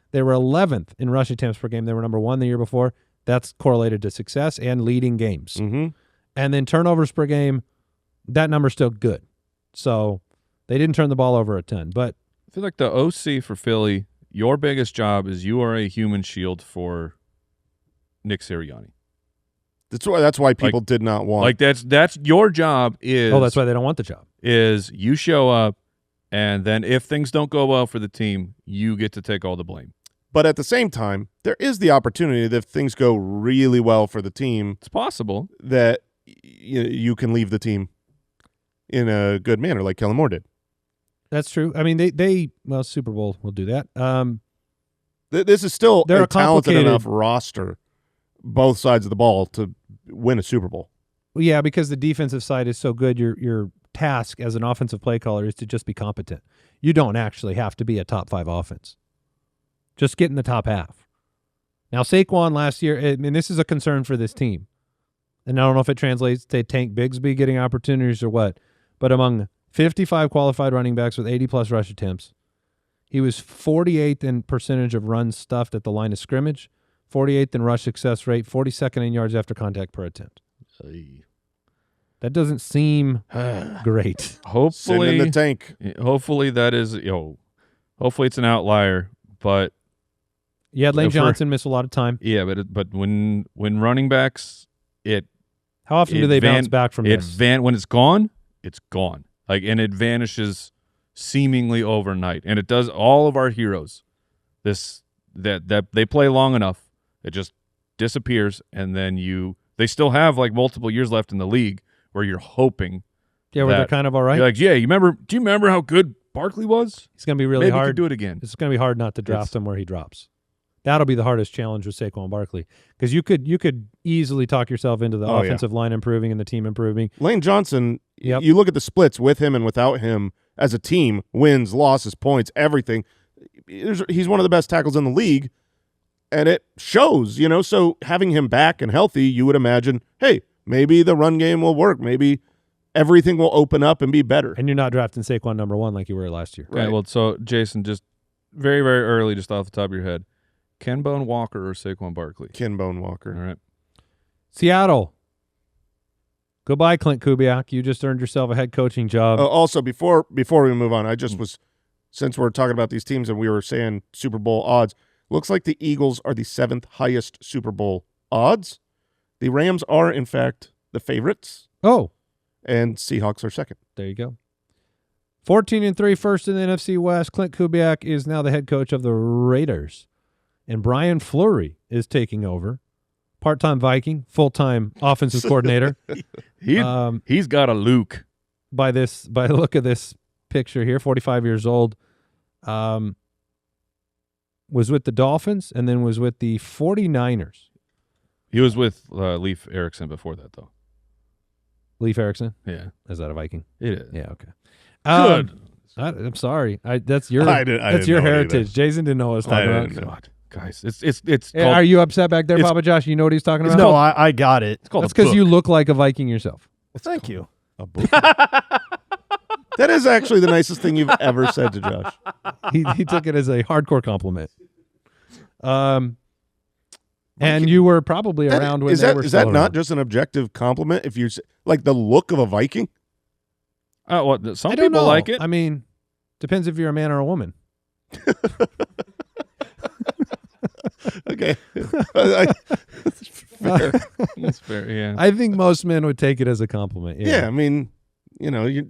They were 11th in rush attempts per game. They were number 1 the year before. That's correlated to success and leading games. Mm-hmm. And then turnovers per game, that number's still good. So they didn't turn the ball over a ton. But I feel like the OC for Philly, your biggest job is you are a human shield for Nick Sirianni. That's why people did not want. Like that's your job is. Oh, that's why they don't want the job. Is you show up, and then if things don't go well for the team, you get to take all the blame. But at the same time, there is the opportunity that if things go really well for the team, it's possible that you can leave the team in a good manner, like Kellen Moore did. That's true. I mean, they Super Bowl will do that. This is still they're a talented enough roster, both sides of the ball, to win a Super Bowl. Well, yeah, because the defensive side is so good. Your task as an offensive play caller is to just be competent. You don't actually have to be a top 5 offense. Just get in the top half. Now, Saquon last year, I mean, this is a concern for this team. And I don't know if it translates to Tank Bigsby getting opportunities or what, but among 55 qualified running backs with 80-plus rush attempts, he was 48th in percentage of runs stuffed at the line of scrimmage, 48th in rush success rate, 42nd in yards after contact per attempt. That doesn't seem great. Hopefully, sitting in the tank. Hopefully that is, hopefully it's an outlier, but you had Lane Johnson miss a lot of time. Yeah, but when running backs, how often do they bounce back from this? When it's gone, it's gone. And it vanishes seemingly overnight. And it does all of our heroes. That they play long enough, it just disappears, and then they still have like multiple years left in the league where you're hoping. Yeah, where they're kind of all right. You're like, yeah, do you remember how good Barkley was? It's going to be really Maybe hard. he could do it again. It's going to be hard not to draft him where he drops. That'll be the hardest challenge with Saquon Barkley, because you could easily talk yourself into the offensive line improving and the team improving. Lane Johnson, you look at the splits with him and without him as a team, wins, losses, points, everything. He's one of the best tackles in the league, and it shows, So having him back and healthy, you would imagine, hey, maybe the run game will work. Maybe everything will open up and be better. And you're not drafting Saquon number 1 like you were last year. Right. Okay, well, so, Jason, just very, very early, just off the top of your head, Kenbone Walker or Saquon Barkley? Kenbone Walker. All right. Seattle. Goodbye, Clint Kubiak. You just earned yourself a head coaching job. Also, before we move on, I just was, since we're talking about these teams and we were saying Super Bowl odds, looks like the Eagles are the 7th highest Super Bowl odds. The Rams are, in fact, the favorites. Oh. And Seahawks are second. There you go. 14-3, first in the NFC West. Clint Kubiak is now the head coach of the Raiders. And Brian Fleury is taking over. Part-time Viking, full-time offensive coordinator. He's got a Luke. By the look of this picture here, 45 years old. Was with the Dolphins and then was with the 49ers. He was with Leif Erikson before that, though. Leif Erikson? Yeah. Is that a Viking? It is. Yeah, okay. Good. I'm sorry. That's your didn't your know heritage. Jason didn't know what I was talking about. God, guys, it's called, are you upset back there, Papa Josh? You know what he's talking about? No, I got it. It's called That's because you look like a Viking yourself. Thank you. A book. That is actually the nicest thing you've ever said to Josh. He took it as a hardcore compliment. And you were probably around when they were Is still that not around. just an objective compliment? If you like the look of a Viking? Some I don't people know. like it. I mean, depends if you're a man or a woman. Okay. Fair. That's fair. Yeah. I think most men would take it as a compliment. Yeah, I mean, you're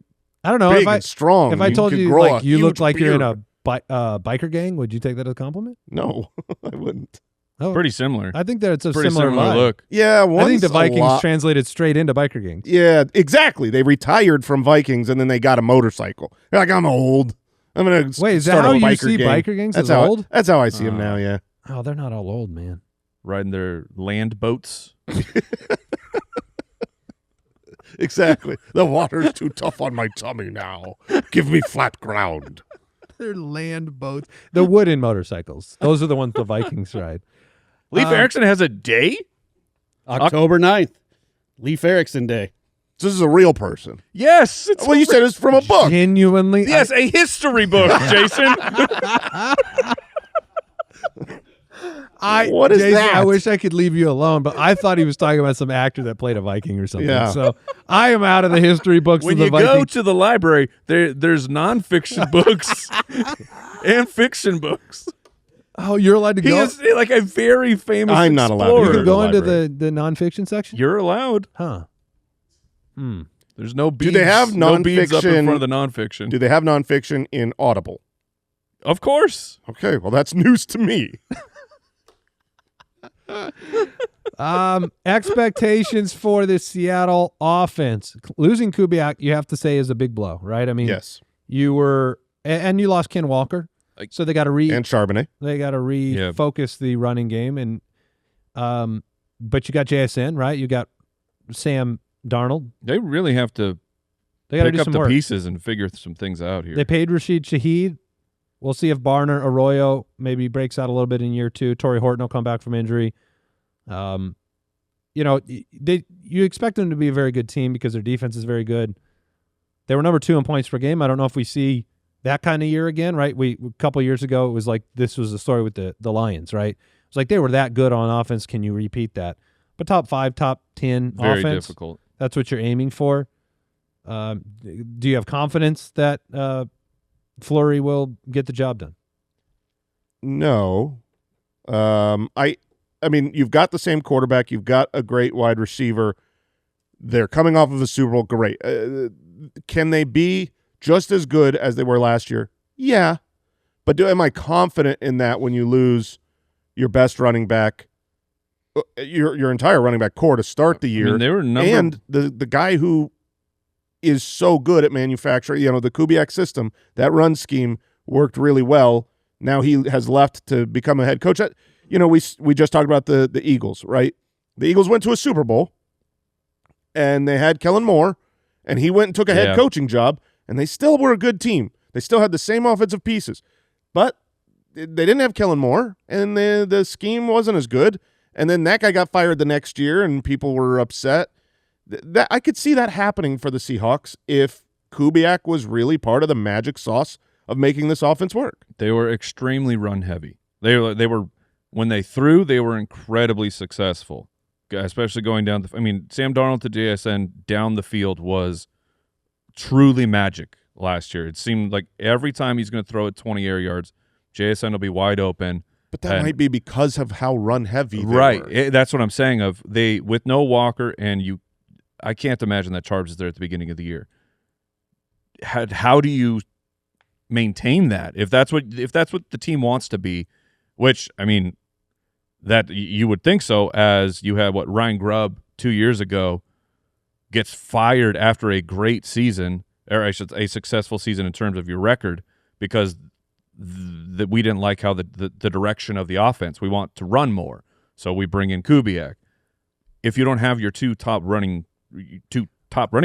I don't know big if I and strong. if I told could you grow like a you look huge like you're in beard. a biker gang, would you take that as a compliment? No, I wouldn't. Oh, Pretty similar. I think that it's a Pretty similar vibe. look. Yeah, I think the one's a Vikings lot- translated straight into biker gangs. Yeah, exactly. They retired from Vikings and then they got a motorcycle. They're like, I'm old. I'm gonna Wait, is that start how a you biker see gang. biker gangs That's as how old? That's how I see them now. Yeah. Oh, they're not all old, man. Riding their land boats. Exactly. The water's too tough on my tummy now. Give me flat ground. They're land boats. The wooden motorcycles. Those are the ones the Vikings ride. Leif Erikson has a day? October 9th, Leif Erikson Day. This is a real person. Yes. Well, you said it's from a book. Genuinely. Yes, a history book, Jason. What is Jason, that? I wish I could leave you alone, but I thought he was talking about some actor that played a Viking or something. Yeah. So I am out of the history books When of the you go Vikings. to the library, there's nonfiction books and fiction books. Oh, you're allowed to He go? is like a very famous I'm not allowed to explorer. You go can go the into library. the nonfiction section? You're allowed. Huh. There's no beads. they have no beads up in nonfiction? front of the nonfiction? Do they have nonfiction in Audible? Of course. Okay, well, that's news to me. Expectations for the Seattle offense. Losing Kubiak, you have to say, is a big blow, right? I mean, Yes. you were, and you lost Ken Walker, so they got to And Charbonnet. refocus the running game, and but you got JSN, right? You got Sam Darnold. They really have to They got to pick do up some the work. pieces and figure some things out here. They paid Rashid Shaheed. We'll see if Barner Arroyo maybe breaks out a little bit in year 2. Torrey Horton will come back from injury. You expect them to be a very good team because their defense is very good. They were number 2 in points per game. I don't know if we see that kind of year again, right? A couple of years ago, it was like this was the story with the Lions, right? It's like they were that good on offense. Can you repeat that? But top 5, top 10 Very offense, difficult. that's what you're aiming for. Do you have confidence that Fleury will get the job done? No. I mean, you've got the same quarterback. You've got a great wide receiver. They're coming off of a Super Bowl. Great. Can they be just as good as they were last year? Yeah. But am I confident in that when you lose your best running back your entire running back core to start the year. I mean, they were and the guy who is so good at manufacturing, the Kubiak system, that run scheme worked really well. Now he has left to become a head coach. We just talked about the Eagles, right? The Eagles went to a Super Bowl, and they had Kellen Moore, and he went and took a head coaching job, and they still were a good team. They still had the same offensive pieces, but they didn't have Kellen Moore, and the scheme wasn't as good. And then that guy got fired the next year, and people were upset. That I could see that happening for the Seahawks if Kubiak was really part of the magic sauce of making this offense work. They were extremely run heavy. They were when they threw, they were incredibly successful, especially going down Sam Darnold to JSN down the field was truly magic last year. It seemed like every time he's going to throw it 20 air yards, JSN will be wide open. But that might be because of how run heavy they were. That's what I'm saying. With no Walker, and I can't imagine that Charge is there at the beginning of the year. How do you maintain that if that's what the team wants to be? Which that you would think so. As you had Ryan Grubb 2 years ago gets fired after a great season, or a successful season in terms of your record, because that we didn't like how the direction of the offense. We want to run more, so we bring in Kubiak. If you don't have your two top running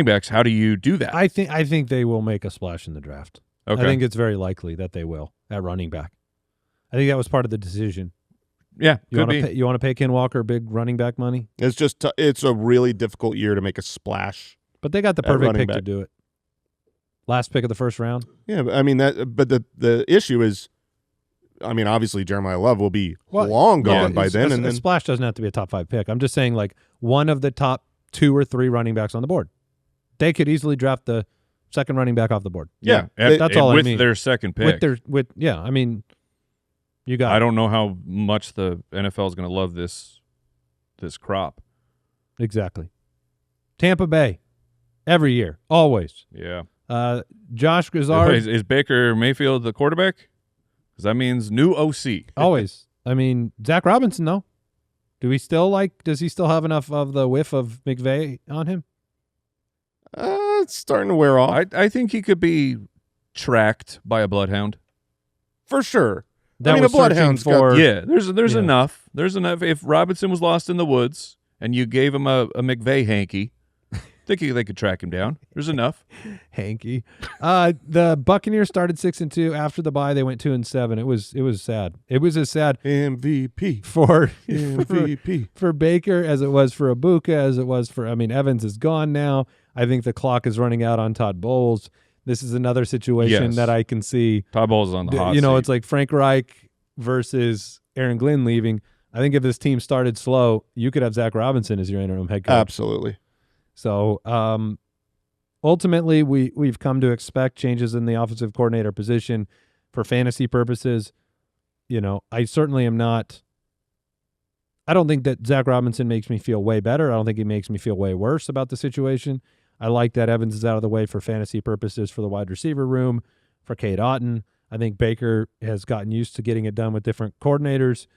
backs, how do you do that? I think they will make a splash in the draft. Okay. I think it's very likely that they will at running back. I think that was part of the decision. Yeah, you want to pay Ken Walker big running back money? It's just it's a really difficult year to make a splash. But they got the perfect pick to do it. Last pick of the first round. Yeah, but the issue is, obviously Jeremiah Love will be long gone by then. And a splash doesn't have to be a top 5 pick. I'm just saying, one of the top 2 or 3 running backs on the board. They could easily draft the second running back off the board. Yeah, that's all I mean. With their second pick. You got. I don't know how much the NFL is going to love this crop. Exactly. Tampa Bay, every year, always. Yeah. Josh Grizzard. Is Baker Mayfield the quarterback? Because that means new OC. Always. Zach Robinson, though. Does he still have enough of the whiff of McVay on him? It's starting to wear off. I think he could be tracked by a bloodhound. For sure. A bloodhound there's enough. There's enough. If Robinson was lost in the woods and you gave him a McVay hanky, I think they could track him down. There's enough. Hanky. The Buccaneers started 6-2. After the bye, they went 2-7. It was sad. It was as sad MVP for Baker as it was for Ibuka, as it was for Evans is gone now. I think the clock is running out on Todd Bowles. This is another situation that I can see. Todd Bowles is on the hot seat. It's like Frank Reich versus Aaron Glenn leaving. I think if this team started slow, you could have Zach Robinson as your interim head coach. Absolutely. So ultimately, we've come to expect changes in the offensive coordinator position for fantasy purposes. I certainly am not. I don't think that Zach Robinson makes me feel way better. I don't think he makes me feel way worse about the situation. I like that Evans is out of the way for fantasy purposes for the wide receiver room, for Cade Otton. I think Baker has gotten used to getting it done with different coordinators.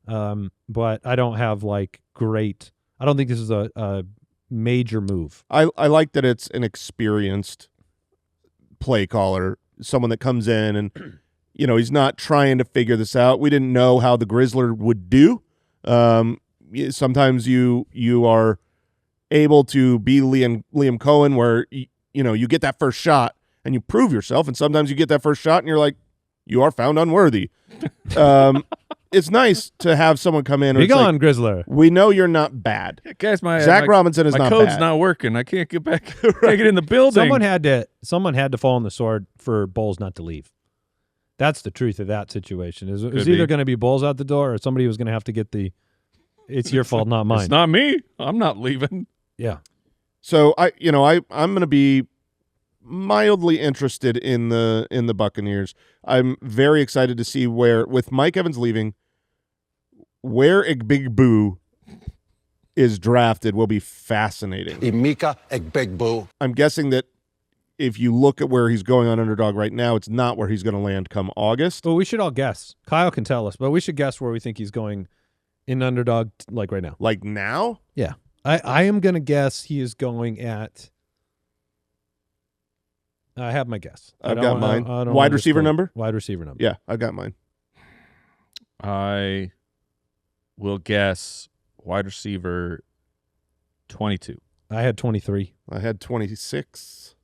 But I don't have I don't think this is a major move. I like that it's an experienced play caller, someone that comes in and, he's not trying to figure this out. We didn't know how the Grizzler would do. Sometimes you are able to be Liam Cohen where, you get that first shot and you prove yourself. And sometimes you get that first shot and you're like, you are found unworthy. It's nice to have someone come in. Be gone, Grizzler. We know you're not bad. Yeah, guys, Zach Robinson is not bad. My code's not working. I can't get back. Can't get in the building. Someone had to fall on the sword for Bowles not to leave. That's the truth of that situation. It was either going to be Bowles out the door or somebody was going to have to get the. It's your fault, not mine. It's not me. I'm not leaving. Yeah. So I'm going to be mildly interested in the Buccaneers. I'm very excited to see where, with Mike Evans leaving, where Igbigboo is drafted will be fascinating. Emeka Egbegboo. I'm guessing that if you look at where he's going on Underdog right now, it's not where he's going to land come August. Well, we should all guess. Kyle can tell us, but we should guess where we think he's going in underdog like right now. Like now? Yeah. I am going to guess he is going at I have my guess. I've got mine. I don't Wide wanna receiver disclose- number? Wide receiver number. Yeah, I've got mine. I will guess wide receiver 22. I had 23. I had 26.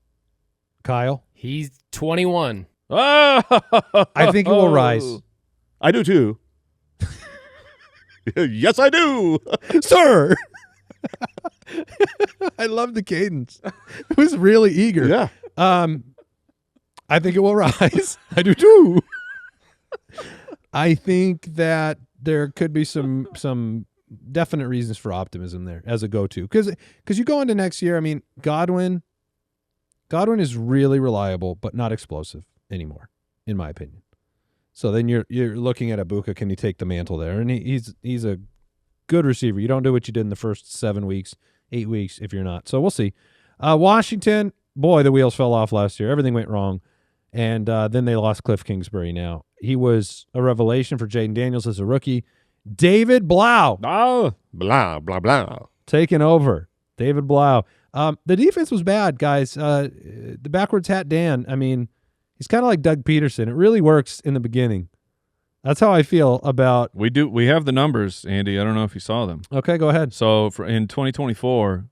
Kyle? He's 21. Oh! I think it will rise. I do too. Yes, I do. Sir! I love the cadence. It was really eager. Yeah. I think it will rise. I do too. I think that there could be some definite reasons for optimism there as a go-to. Because you go into next year, I mean, Godwin is really reliable, but not explosive anymore, in my opinion. So then you're looking at Ibuka. Can he take the mantle there? And he's a good receiver. You don't do what you did in the first 7 weeks, 8 weeks if you're not. So we'll see. Washington, boy, the wheels fell off last year. Everything went wrong. And then they lost Cliff Kingsbury now. He was a revelation for Jaden Daniels as a rookie. David Blau. Oh, Blah, blah, blah. Taking over. David Blau. The defense was bad, guys. The backwards hat Dan, I mean, he's kind of like Doug Peterson. It really works in the beginning. That's how I feel about. we have the numbers, Andy. I don't know if you saw them. Okay, go ahead. So in 2024,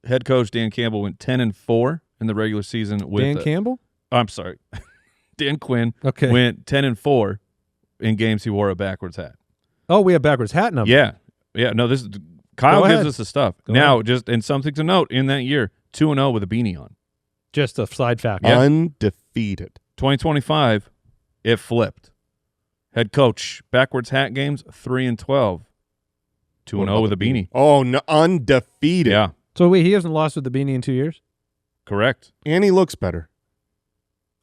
head coach Dan Campbell went 10-4 in the regular season with Dan Campbell? I'm sorry. Dan Quinn Okay. went 10-4 in games he wore a backwards hat. Oh, we have backwards hat number. Yeah. No, this is Kyle Go gives ahead. us the stuff. Go now, ahead. just and something to note in that year, 2-0 with a beanie on. Just a side fact. Yeah. Undefeated. 2025, it flipped. Head coach, backwards hat games, 3-12. 2-0 with a beanie. Oh, no, undefeated. Yeah, So wait, he hasn't lost with the beanie in 2 years? correct. And he looks better.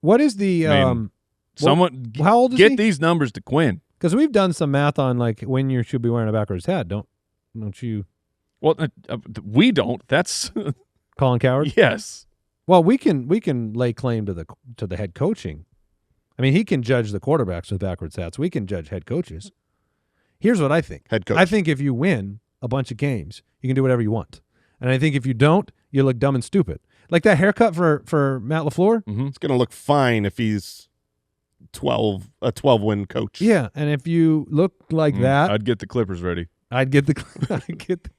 What is the I mean, Someone how old is get he? these numbers to Quinn. Because we've done some math on like when you should be wearing a backwards hat. Don't you, Well, we don't. That's Colin Coward? yes. Well, we can lay claim to the head coaching. I mean, he can judge the quarterbacks with backwards hats. We can judge head coaches. Here's what I think. Head coach. I think if you win a bunch of games, you can do whatever you want. And I think if you don't, you look dumb and stupid. Like that haircut for Matt LaFleur. It's going to look fine if he's a 12-win coach. Yeah, and if you look like that, I'd get the Clippers ready. I'd get the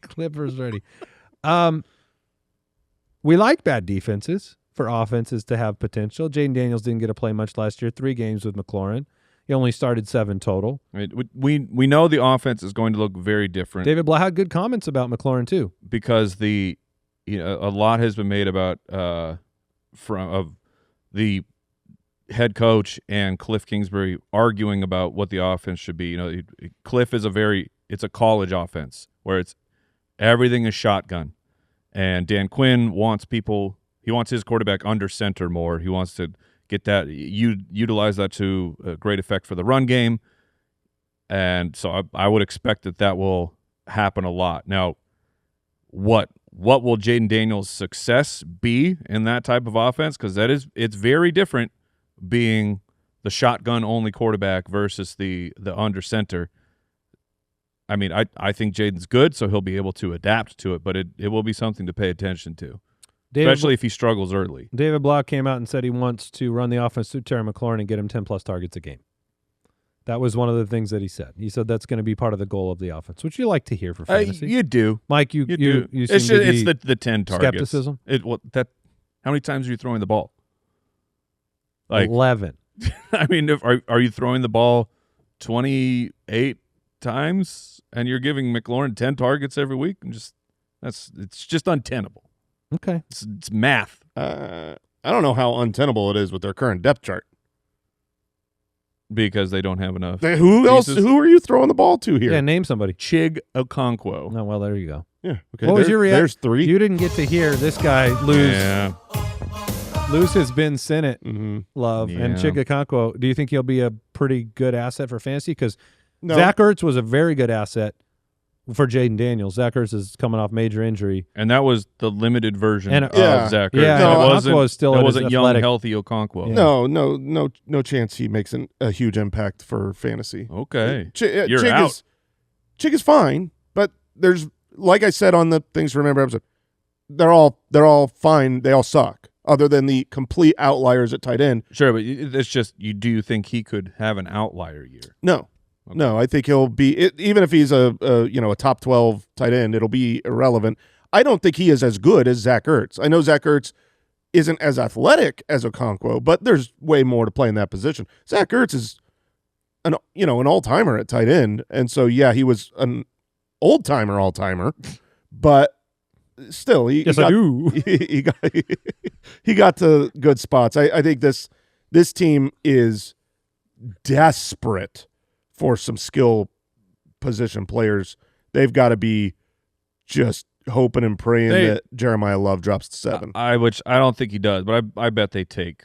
Clippers ready. We like bad defenses for offenses to have potential. Jaden Daniels didn't get to play much last year. 3 games with McLaurin. He only started 7 total. I mean, we know the offense is going to look very different David Blau had good comments about McLaurin too. because a lot has been made about of the head coach and Cliff Kingsbury arguing about what the offense should be. You know, Cliff is it's a college offense where it's everything is shotgun, and Dan Quinn wants his quarterback under center more. He wants to get that utilize that to a great effect for the run game, and so I would expect that will happen a lot. Now, what will Jaden Daniels' success be in that type of offense? Because it's very different being the shotgun only quarterback versus the under center. I mean, I think Jaden's good, so he'll be able to adapt to it, but it will be something to pay attention to, especially if he struggles early. David Blau came out and said he wants to run the offense through Terry McLaurin and get him 10-plus targets a game. That was one of the things that he said. He said that's going to be part of the goal of the offense, which you like to hear for fantasy. You do, Mike, you do. seem It's to be the 10 targets. skepticism? How many times are you throwing the ball? Like 11. I mean, are you throwing the ball 28 times and you're giving McLaurin 10 targets every week? It's just untenable. Okay. It's math. I don't know how untenable it is with their current depth chart. Because they don't have enough. Who else? pieces. Who are you throwing the ball to here? Yeah, name somebody. Chig Okonkwo. Oh, well, there you go. Yeah. Okay. What was your reaction? There's 3. You didn't get to hear this guy lose his Ben Sinnott Mm-hmm. love. And Yeah. Chig Okonkwo, do you think he'll be a pretty good asset for fantasy? Because No. Zach Ertz was a very good asset for Jaden Daniels. Zach Ertz is coming off major injury. And that was the limited version And- of Yeah. Zach Yeah, Ertz. no, It wasn't, Okonkwo is still it at his wasn't young, athletic- healthy Okonkwo. Yeah. No chance he makes a huge impact for fantasy. Okay. Chig You're Chig out. Chick is fine, but there's, like I said on the Things to Remember episode, they're all fine. They all suck, other than the complete outliers at tight end. Sure, but it's just, do you think he could have an outlier year? No. Okay. No, I think he'll be, even if he's a top 12 tight end, it'll be irrelevant. I don't think he is as good as Zach Ertz. I know Zach Ertz isn't as athletic as Okonkwo, but there's way more to play in that position. Zach Ertz is an all-timer at tight end, and so yeah, he was an all-timer, but still, he got to good spots. I think this team is desperate for some skill position players. They've got to be just hoping and praying that Jeremiah Love drops to 7. Which I don't think he does, but I bet they take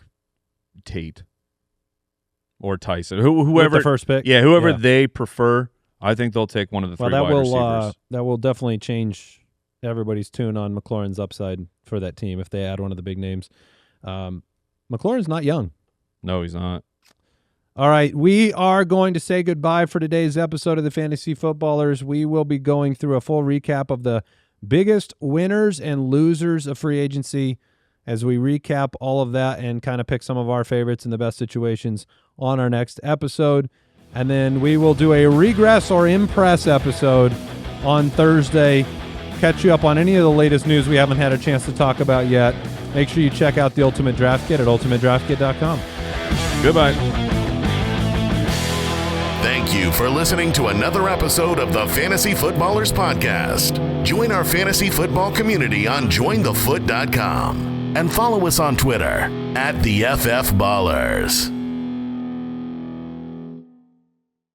Tate or Tyson, whoever the first pick. Yeah, whoever they prefer. I think they'll take one of the three wide receivers. That will definitely change everybody's tune on McLaurin's upside for that team if they add one of the big names. McLaurin's not young. No, he's not. All right, we are going to say goodbye for today's episode of the Fantasy Footballers. We will be going through a full recap of the biggest winners and losers of free agency as we recap all of that and kind of pick some of our favorites in the best situations on our next episode. And then we will do a regress or impress episode on Thursday. Catch you up on any of the latest news we haven't had a chance to talk about yet. Make sure you check out the Ultimate Draft Kit at ultimatedraftkit.com. Goodbye. Thank you for listening to another episode of the Fantasy Footballers Podcast. Join our fantasy football community on jointhefoot.com and follow us on Twitter @TheFFBallers.